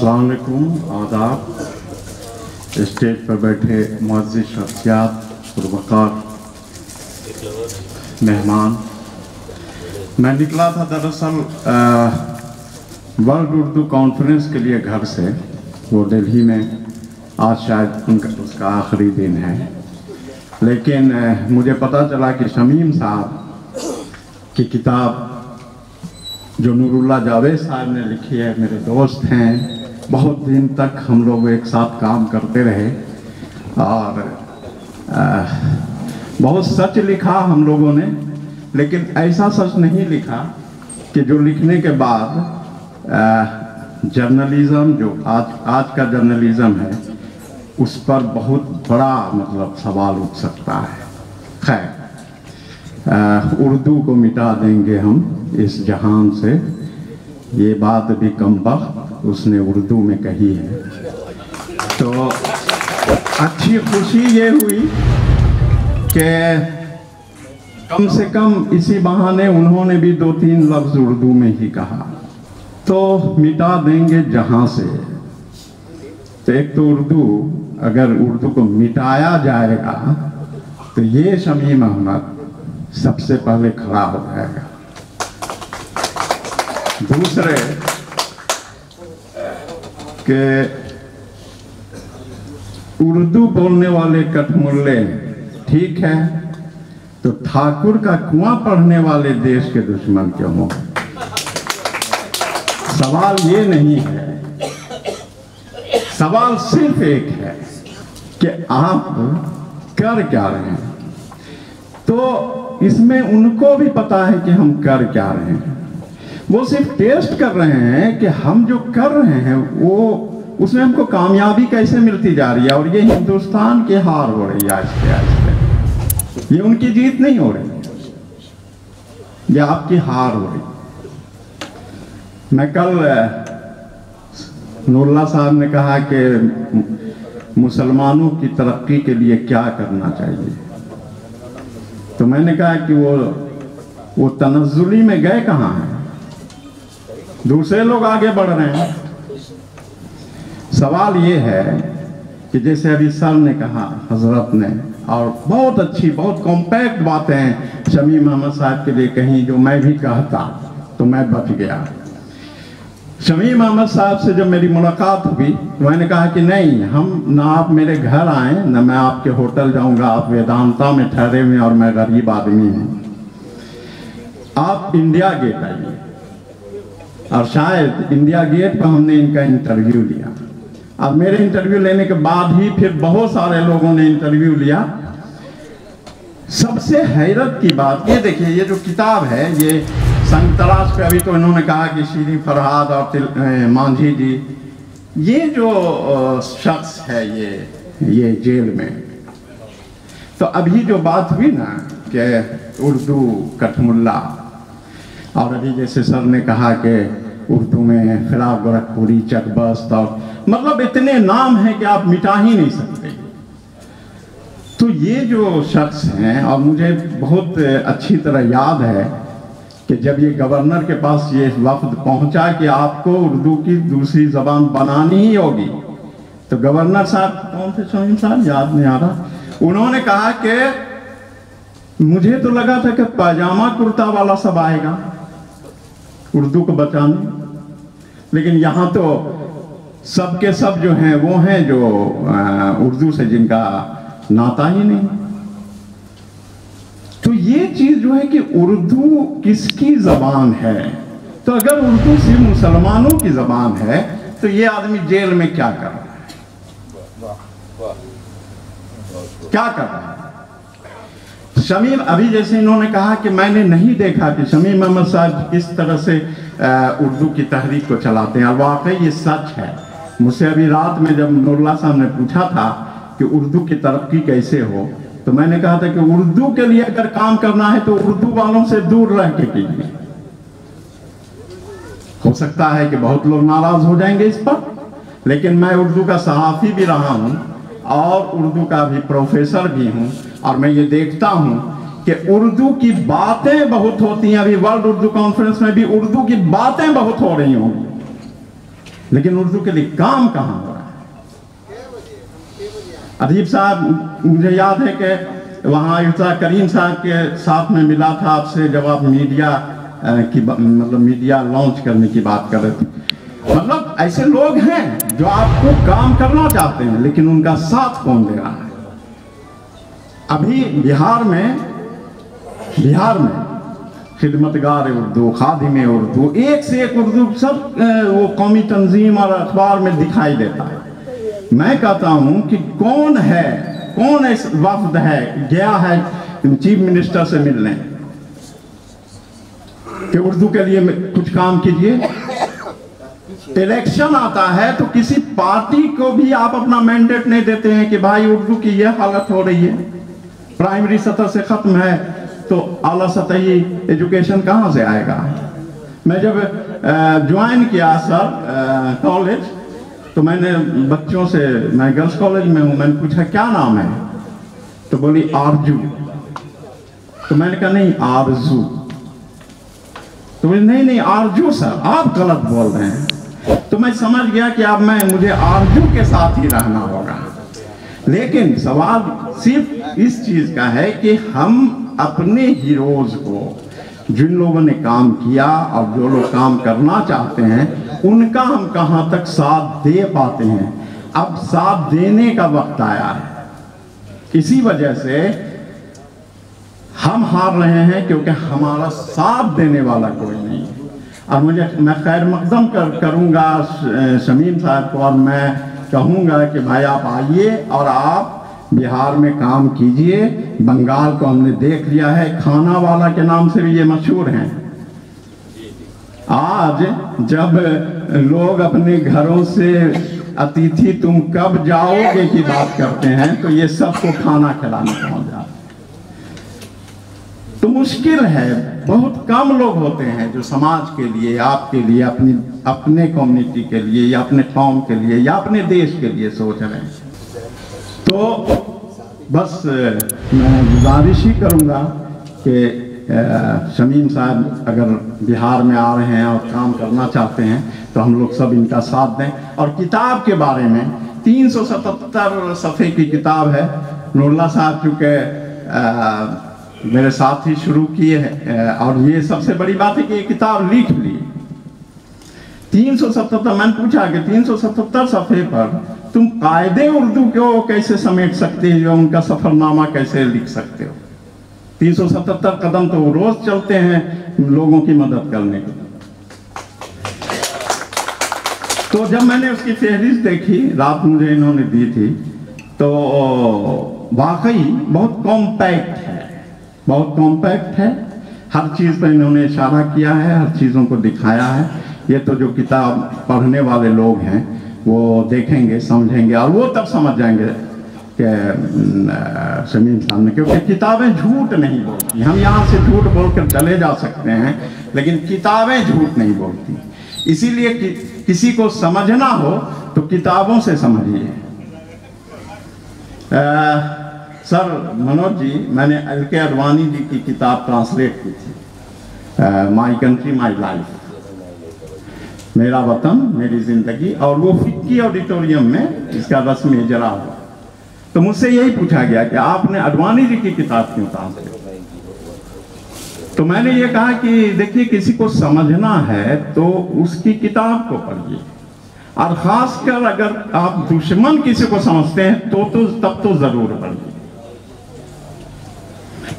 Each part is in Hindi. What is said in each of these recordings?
अस्सलाम वालेकुम, आदाब। स्टेज पर बैठे मुअज़्ज़िज़ शख्सियात, पुरवकार मेहमान, मैं निकला था दरअसल वर्ल्ड उर्दू कॉन्फ्रेंस के लिए घर से। वो दिल्ली में आज शायद उसका आखिरी दिन है, लेकिन मुझे पता चला कि शमीम साहब की किताब जो नूरुल्लाह जावेद साहब ने लिखी है, मेरे दोस्त हैं, बहुत दिन तक हम लोग एक साथ काम करते रहे और बहुत सच लिखा हम लोगों ने, लेकिन ऐसा सच नहीं लिखा कि जो लिखने के बाद जर्नलिज़्म जो आज का जर्नलिज़्म है उस पर बहुत बड़ा मतलब सवाल उठ सकता है। खैर, उर्दू को मिटा देंगे हम इस जहान से, ये बात भी कमबख्त उसने उर्दू में कही है। तो अच्छी खुशी ये हुई कि कम से कम इसी बहाने उन्होंने भी 2-3 लफ्ज़ उर्दू में ही कहा। तो मिटा देंगे जहां से, तो एक तो उर्दू, अगर उर्दू को मिटाया जाएगा तो ये शमीम अहमद सबसे पहले खड़ा हो जाएगा। दूसरे कि उर्दू बोलने वाले कठमुल्ले ठीक है, तो ठाकुर का कुआं पढ़ने वाले देश के दुश्मन क्यों हो? सवाल ये नहीं है, सवाल सिर्फ एक है कि आप कर क्या रहे हैं। तो इसमें उनको भी पता है कि हम कर क्या रहे हैं, वो सिर्फ टेस्ट कर रहे हैं कि हम जो कर रहे हैं वो उसमें हमको कामयाबी कैसे मिलती जा रही है। और ये हिंदुस्तान की हार हो रही है आहिस्ते आहिस्ते, ये उनकी जीत नहीं हो रही, ये आपकी हार हो रही। मैं कल नूरुल्लाह साहब ने कहा कि मुसलमानों की तरक्की के लिए क्या करना चाहिए, तो मैंने कहा कि वो तनज़्ज़ुली में गए कहाँ हैं, दूसरे लोग आगे बढ़ रहे हैं। सवाल ये है कि जैसे अभी सर ने कहा, हजरत ने, और बहुत अच्छी बहुत कॉम्पैक्ट बातें शमीम अहमद साहब के लिए कहीं, जो मैं भी कहता तो मैं बच गया। शमीम अहमद साहब से जब मेरी मुलाकात हुई तो मैंने कहा कि नहीं, हम ना आप मेरे घर आए ना मैं आपके होटल जाऊंगा, आप वेदांता में ठहरे हुए और मैं गरीब आदमी हूँ, आप इंडिया गेट आइए। और शायद इंडिया गेट पर हमने इनका इंटरव्यू लिया। अब मेरे इंटरव्यू लेने के बाद ही फिर बहुत सारे लोगों ने इंटरव्यू लिया। सबसे हैरत की बात ये देखिए, ये जो किताब है ये संतराश पे, अभी तो इन्होंने कहा कि शीरी फरहाद और मांझी जी, ये जो शख्स है ये जेल में। तो अभी जो बात हुई ना कि उर्दू कठमुल्ला, और अभी जैसे सर ने कहा कि उर्दू में फिराक गोरखपुरी, चकबस्त, और मतलब इतने नाम हैं कि आप मिटा ही नहीं सकते। तो ये जो शख्स हैं, और मुझे बहुत अच्छी तरह याद है कि जब ये गवर्नर के पास ये वफ्द पहुंचा कि आपको उर्दू की दूसरी जबान बनानी ही होगी, तो गवर्नर साहब, कौन थे शमीम साहब, याद नहीं आ रहा, उन्होंने कहा कि मुझे तो लगा था कि पायजामा कुर्ता वाला सब आएगा उर्दू को बचाने, लेकिन यहाँ तो सब के सब जो हैं वो हैं जो उर्दू से जिनका नाता ही नहीं। तो ये चीज जो है कि उर्दू किसकी जबान है, तो अगर उर्दू सिर्फ मुसलमानों की जबान है तो ये आदमी जेल में क्या कर रहा है, क्या कर रहा है? शमीम, अभी जैसे इन्होंने कहा कि मैंने नहीं देखा कि शमीम अहमद साहब किस तरह से उर्दू की तहरीक को चलाते हैं, और वाकई ये सच है। मुझसे अभी रात में जब नूरुल्लाह साहब ने पूछा था कि उर्दू की तरक्की कैसे हो, तो मैंने कहा था कि उर्दू के लिए अगर काम करना है तो उर्दू वालों से दूर रह के कीजिए। हो सकता है कि बहुत लोग नाराज हो जाएंगे इस पर, लेकिन मैं उर्दू का सहाफ़ी भी रहा हूँ और उर्दू का भी प्रोफेसर भी हूँ, और मैं ये देखता हूँ कि उर्दू की बातें बहुत होती हैं। अभी वर्ल्ड उर्दू कॉन्फ्रेंस में भी उर्दू की बातें बहुत हो रही होंगी, लेकिन उर्दू के लिए काम कहाँ हो रहा है? अदीब साहब, मुझे याद है कि वहाँ इर्जा करीम साहब के साथ में मिला था आपसे, जब आप मीडिया की मतलब मीडिया लॉन्च करने की बात कर रहे थे। मतलब ऐसे लोग हैं जो आपको काम करना चाहते हैं, लेकिन उनका साथ कौन दे रहा है? अभी बिहार में खिदमतगार उर्दू, खादिम उर्दू, एक से एक उर्दू सब वो कौमी तंजीम और अखबार में दिखाई देता है। मैं कहता हूं कि कौन है, कौन ऐसा वफ्द है गया है चीफ मिनिस्टर से मिलने कि उर्दू के लिए कुछ काम कीजिए? इलेक्शन आता है तो किसी पार्टी को भी आप अपना मैंडेट नहीं देते हैं कि भाई उर्दू की यह हालत हो रही है, प्राइमरी सतह से खत्म है, तो आला सतही एजुकेशन कहाँ से आएगा? मैं जब ज्वाइन किया सर कॉलेज, तो मैंने बच्चों से, मैं गर्ल्स कॉलेज में हूँ, मैंने पूछा क्या नाम है? तो बोली आरजू। तो मैंने कहा नहीं आरजू। तो बोली नहीं आरजू सर, आप गलत बोल रहे हैं। तो मैं समझ गया कि अब मुझे आरजू के साथ ही रहना होगा। लेकिन सवाल सिर्फ इस चीज का है कि हम अपने हीरोज को, जिन लोगों ने काम किया और जो लोग काम करना चाहते हैं, उनका हम कहां तक साथ दे पाते हैं। अब साथ देने का वक्त आया है। इसी वजह से हम हार रहे हैं, क्योंकि हमारा साथ देने वाला कोई नहीं है। और मैं खैर मकदम करूंगा शमीम साहब को, और मैं कहूंगा कि भाई आप आइए और आप बिहार में काम कीजिए। बंगाल को हमने देख लिया है, खाना वाला के नाम से भी ये मशहूर हैं। आज जब लोग अपने घरों से अतिथि तुम कब जाओगे की बात करते हैं, तो ये सबको खाना खिलाने पहुंच जाते। तो मुश्किल है, बहुत कम लोग होते हैं जो समाज के लिए, आपके लिए, अपने कम्युनिटी के लिए, या अपने कौम के लिए, या अपने देश के लिए सोच रहे हैं। तो बस मैं गुजारिश ही करूँगा कि शमीम साहब अगर बिहार में आ रहे हैं और काम करना चाहते हैं, तो हम लोग सब इनका साथ दें। और किताब के बारे में 377 सफ़े की किताब है। नूरुल्लाह साहब चूँकि मेरे साथ ही शुरू किए हैं, और ये सबसे बड़ी बात है कि ये किताब लिख ली 377। मैंने पूछा कि 377 सफ़े पर तुम कायदे उर्दू को कैसे समेट सकते हो, उनका सफरनामा कैसे लिख सकते हो? 377 कदम तो रोज चलते हैं लोगों की मदद करने के। तो जब मैंने उसकी फहरिस्त देखी, रात मुझे इन्होंने दी थी, तो वाकई बहुत कॉम्पैक्ट है, बहुत कॉम्पैक्ट है। हर चीज़ पर इन्होंने इशारा किया है, हर चीज़ों को दिखाया है। ये तो जो किताब पढ़ने वाले लोग हैं वो देखेंगे, समझेंगे, और वो तब समझ जाएंगे कि शमीम साहब ने, क्योंकि किताबें झूठ नहीं बोलती। हम यहाँ से झूठ बोलकर चले जा सकते हैं, लेकिन किताबें झूठ नहीं बोलती। इसीलिए किसी को समझना हो तो किताबों से समझिए। सर मनोज जी, मैंने एल.के. अडवाणी जी की किताब ट्रांसलेट की थी, माई कंट्री माई लाइफ, मेरा वतन मेरी जिंदगी, और वो फिक्की ऑडिटोरियम में इसका रस्मी इजरा हुआ। तो मुझसे यही पूछा गया कि आपने अडवाणी जी की किताब क्यों ट्रांसलेट? तो मैंने ये कहा कि देखिए, किसी को समझना है तो उसकी किताब को पढ़िए, और खासकर अगर आप दुश्मन किसी को समझते हैं तो तब तो जरूर पढ़िए।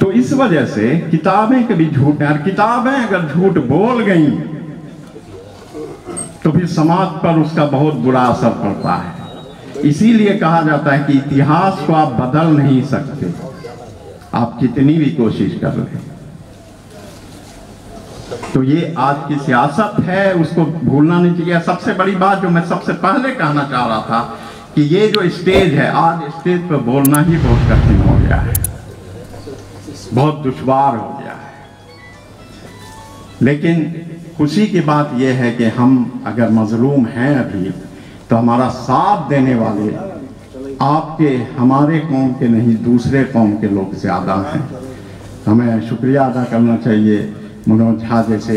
तो इस वजह से किताबें कभी झूठ नहीं, और किताबें अगर झूठ बोल गई तो फिर समाज पर उसका बहुत बुरा असर पड़ता है। इसीलिए कहा जाता है कि इतिहास को आप बदल नहीं सकते, आप कितनी भी कोशिश कर लें। तो ये आज की सियासत है, उसको भूलना नहीं चाहिए। सबसे बड़ी बात जो मैं सबसे पहले कहना चाह रहा था कि ये जो स्टेज है, आज स्टेज पर बोलना ही बहुत कठिन हो गया है, बहुत दुश्वार हो गया है। लेकिन खुशी की बात यह है कि हम अगर मजलूम हैं अभी, तो हमारा साथ देने वाले आपके, हमारे कौम के नहीं, दूसरे कौम के लोग ज़्यादा हैं। हमें शुक्रिया अदा करना चाहिए मनोज झा जैसे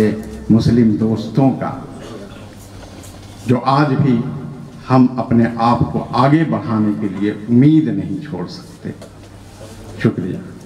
मुस्लिम दोस्तों का, जो आज भी हम अपने आप को आगे बढ़ाने के लिए उम्मीद नहीं छोड़ सकते। शुक्रिया।